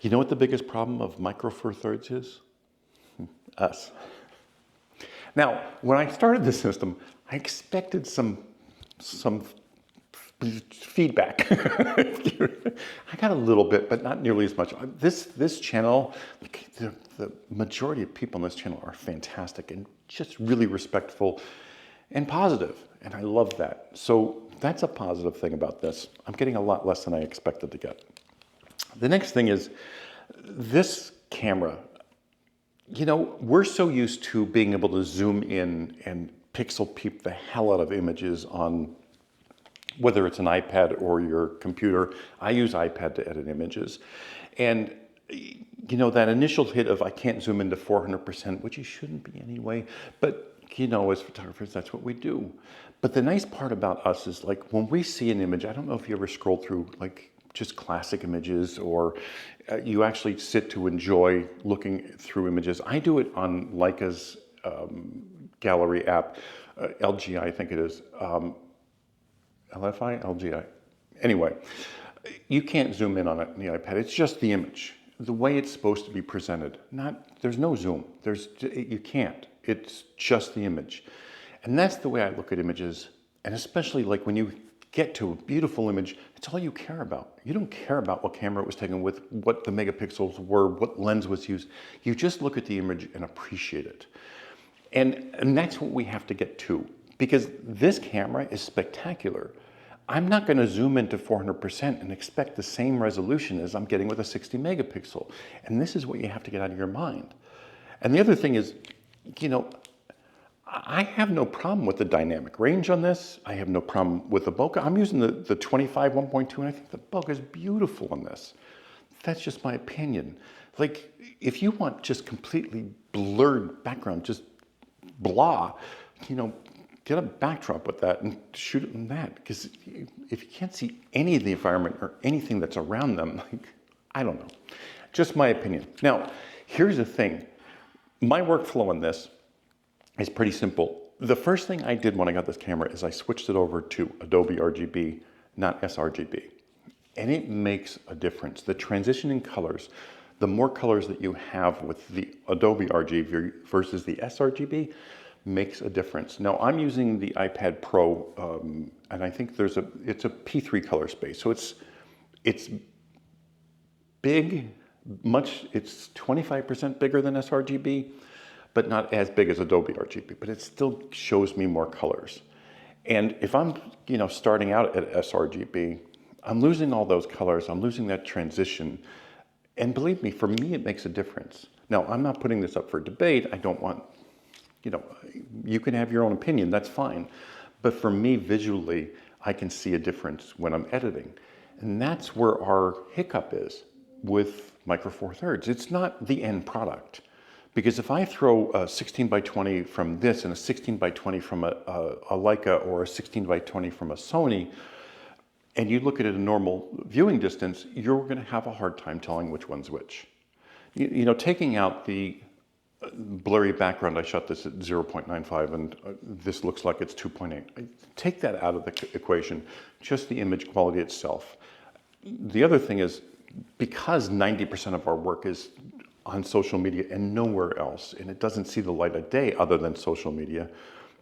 You know what the biggest problem of Micro Four Thirds is? Us. Now, when I started this system, I expected some feedback. I got a little bit, but not nearly as much. This channel, the majority of people on this channel are fantastic and just really respectful and positive, and I love that. So that's a positive thing about this. I'm getting a lot less than I expected to get. The next thing is this camera. You know, we're so used to being able to zoom in and pixel peep the hell out of images on whether it's an iPad or your computer. I use iPad to edit images. And you know, that initial hit of I can't zoom into 400%, which you shouldn't be anyway, but you know, as photographers, that's what we do. But the nice part about us is like when we see an image, I don't know if you ever scroll through like just classic images or you actually sit to enjoy looking through images. I do it on Leica's gallery app, LGI, I think it is. LFI, LGI. Anyway, you can't zoom in on it on the iPad. It's just the image, the way it's supposed to be presented. There's no zoom. You can't. It's just the image. And that's the way I look at images. And especially like when you get to a beautiful image, it's all you care about. You don't care about what camera it was taken with, what the megapixels were, what lens was used. You just look at the image and appreciate it. And that's what we have to get to, because this camera is spectacular. I'm not going to zoom into 400% and expect the same resolution as I'm getting with a 60 megapixel. And this is what you have to get out of your mind. And the other thing is, you know, I have no problem with the dynamic range on this. I have no problem with the bokeh. I'm using the 25 1.2, and I think the bokeh is beautiful on this. That's just my opinion. Like, if you want just completely blurred background, just blah, you know, get a backdrop with that and shoot it in that. Because if you can't see any of the environment or anything that's around them, like, I don't know. Just my opinion. Now, here's the thing. My workflow on this is pretty simple. The first thing I did when I got this camera is I switched it over to Adobe RGB, not sRGB. And it makes a difference. The transition in colors, the more colors that you have with the Adobe RGB versus the sRGB makes a difference. Now I'm using the iPad Pro, and I think it's a P3 color space. So it's big, it's 25% bigger than sRGB, but not as big as Adobe RGB, but it still shows me more colors. And if I'm, you know, starting out at sRGB, I'm losing all those colors, I'm losing that transition. And believe me, for me, it makes a difference. Now, I'm not putting this up for debate. I don't want, you know, you can have your own opinion, that's fine. But for me, visually, I can see a difference when I'm editing. And that's where our hiccup is with Micro Four Thirds. It's not the end product. Because if I throw a 16 by 20 from this and a 16 by 20 from a Leica or a 16 by 20 from a Sony, and you look at it at a normal viewing distance, you're going to have a hard time telling which one's which. You know, taking out the blurry background, I shot this at 0.95 and this looks like it's 2.8. Take that out of the equation, just the image quality itself. The other thing is, because 90% of our work is on social media and nowhere else, and it doesn't see the light of day other than social media,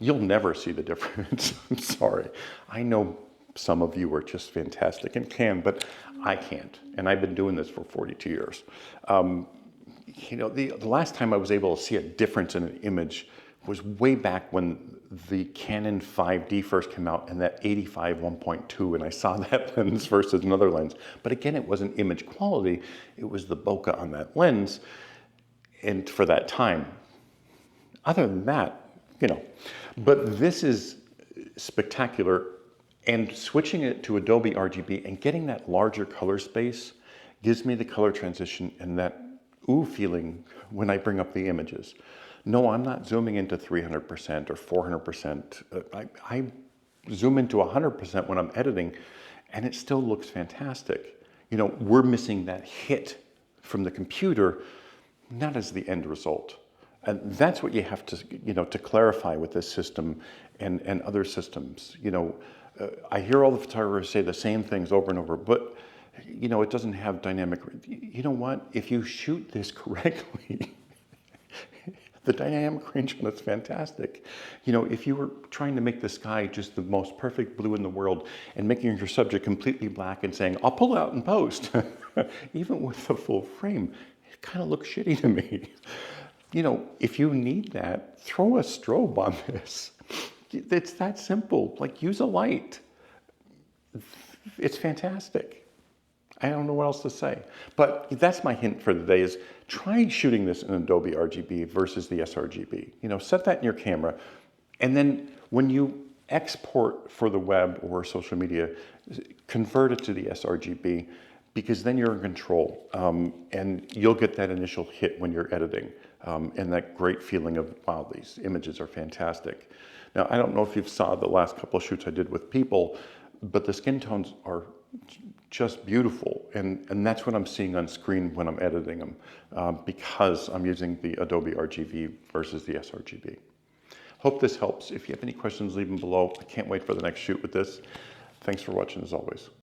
you'll never see the difference. I'm sorry. I know some of you are just fantastic and can, but I can't. And I've been doing this for 42 years. You know, the last time I was able to see a difference in an image was way back when the Canon 5D first came out and that 85 1.2, and I saw that lens versus another lens. But again, it wasn't image quality, it was the bokeh on that lens, and for that time. Other than that, you know, but this is spectacular, and switching it to Adobe RGB and getting that larger color space gives me the color transition and that ooh feeling when I bring up the images. No, I'm not zooming into 300% or 400%. I zoom into 100% when I'm editing, and it still looks fantastic. You know, we're missing that hit from the computer, not as the end result. And that's what you have to, you know, to clarify with this system and other systems. You know, I hear all the photographers say the same things over and over, but You know, it doesn't have dynamic. You know what? If you shoot this correctly, the dynamic range on it's fantastic. You know, if you were trying to make the sky just the most perfect blue in the world and making your subject completely black and saying, I'll pull it out in post, even with the full frame, it kind of looks shitty to me. You know, if you need that, throw a strobe on this. It's that simple. Like, use a light. It's fantastic. I don't know what else to say. But that's my hint for the day is try shooting this in Adobe RGB versus the sRGB. You know, set that in your camera. And then when you export for the web or social media, convert it to the sRGB because then you're in control. And you'll get that initial hit when you're editing. And that great feeling of, wow, these images are fantastic. Now, I don't know if you saw the last couple of shoots I did with people, but the skin tones are just beautiful. And that's what I'm seeing on screen when I'm editing them because I'm using the Adobe RGB versus the sRGB. Hope this helps. If you have any questions, leave them below. I can't wait for the next shoot with this. Thanks for watching as always.